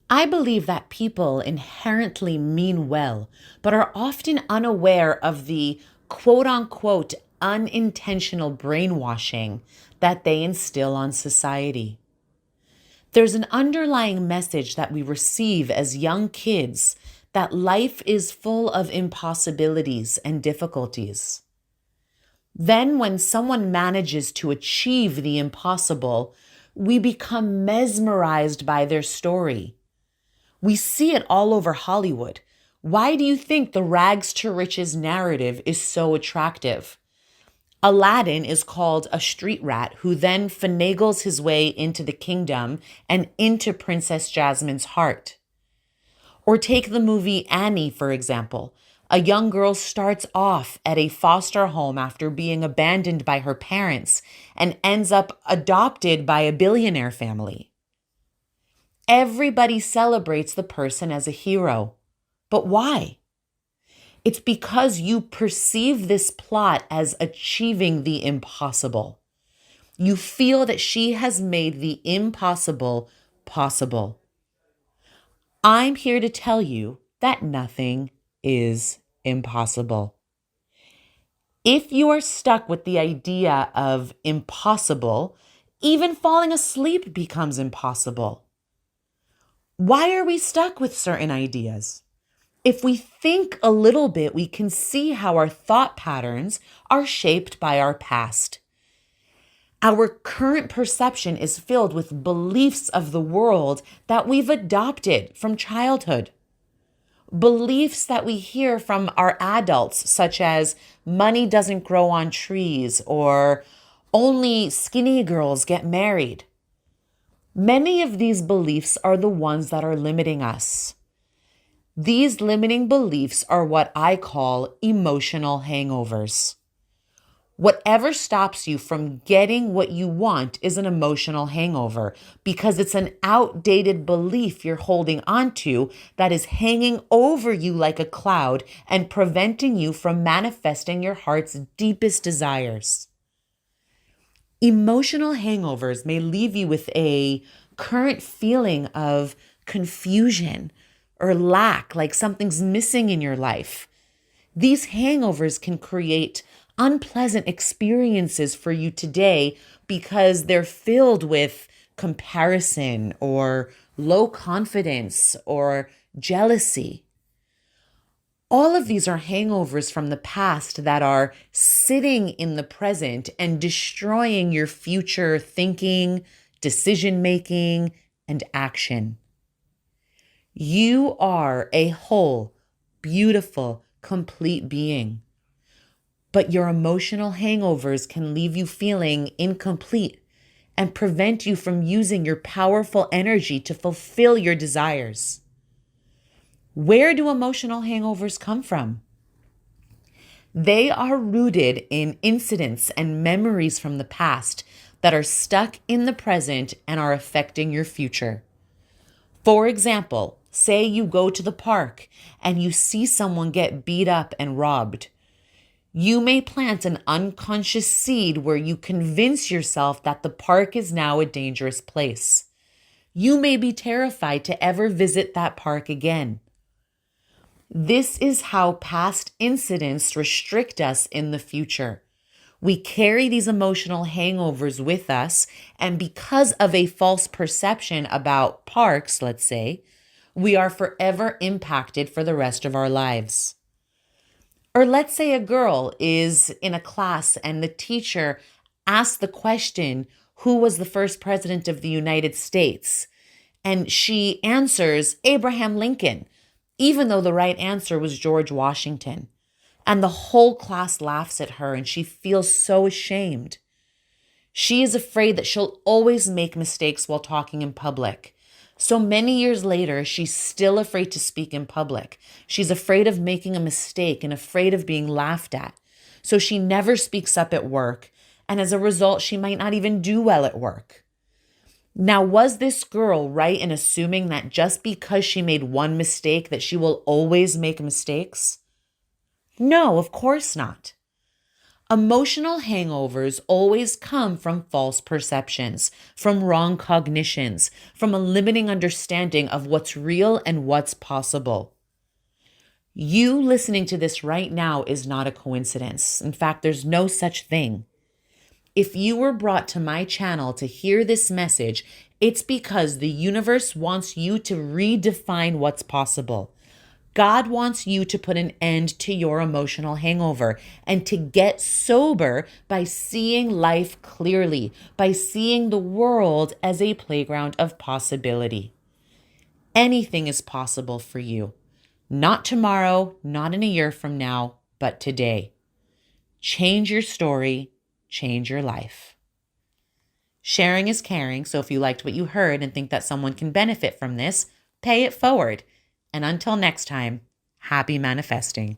I believe that people inherently mean well, but are often unaware of the quote unquote unintentional brainwashing that they instill on society. There's an underlying message that we receive as young kids that life is full of impossibilities and difficulties. Then, when someone manages to achieve the impossible, we become mesmerized by their story. We see it all over Hollywood. Why do you think the rags to riches narrative is so attractive? Aladdin is called a street rat who then finagles his way into the kingdom and into Princess Jasmine's heart. Or take the movie Annie, for example. A young girl starts off at a foster home after being abandoned by her parents and ends up adopted by a billionaire family. Everybody celebrates the person as a hero. But why? It's because you perceive this plot as achieving the impossible. You feel that she has made the impossible possible. I'm here to tell you that nothing is impossible. If you are stuck with the idea of impossible, even falling asleep becomes impossible. Why are we stuck with certain ideas? If we think a little bit, we can see how our thought patterns are shaped by our past. Our current perception is filled with beliefs of the world that we've adopted from childhood. Beliefs that we hear from our adults, such as money doesn't grow on trees or only skinny girls get married. Many of these beliefs are the ones that are limiting us. These limiting beliefs are what I call emotional hangovers. Whatever stops you from getting what you want is an emotional hangover because it's an outdated belief you're holding onto that is hanging over you like a cloud and preventing you from manifesting your heart's deepest desires. Emotional hangovers may leave you with a current feeling of confusion or lack, like something's missing in your life. These hangovers can create unpleasant experiences for you today because they're filled with comparison or low confidence or jealousy. All of these are hangovers from the past that are sitting in the present and destroying your future thinking, decision making, and action. You are a whole, beautiful, complete being. But your emotional hangovers can leave you feeling incomplete and prevent you from using your powerful energy to fulfill your desires. Where do emotional hangovers come from? They are rooted in incidents and memories from the past that are stuck in the present and are affecting your future. For example, say you go to the park and you see someone get beat up and robbed. You may plant an unconscious seed where you convince yourself that the park is now a dangerous place. You may be terrified to ever visit that park again. This is how past incidents restrict us in the future. We carry these emotional hangovers with us, and because of a false perception about parks, let's say, we are forever impacted for the rest of our lives. Or let's say a girl is in a class and the teacher asks the question, who was the first president of the United States? And she answers Abraham Lincoln, even though the right answer was George Washington. And the whole class laughs at her and she feels so ashamed. She is afraid that she'll always make mistakes while talking in public. So many years later, she's still afraid to speak in public. She's afraid of making a mistake and afraid of being laughed at. So she never speaks up at work. And as a result, she might not even do well at work. Now, was this girl right in assuming that just because she made one mistake that she will always make mistakes? No, of course not. Emotional hangovers always come from false perceptions, from wrong cognitions, from a limiting understanding of what's real and what's possible. You listening to this right now is not a coincidence. In fact, there's no such thing. If you were brought to my channel to hear this message, it's because the universe wants you to redefine what's possible. God wants you to put an end to your emotional hangover and to get sober by seeing life clearly, by seeing the world as a playground of possibility. Anything is possible for you. Not tomorrow, not in a year from now, but today. Change your story, change your life. Sharing is caring, so if you liked what you heard and think that someone can benefit from this, pay it forward. And until next time, happy manifesting.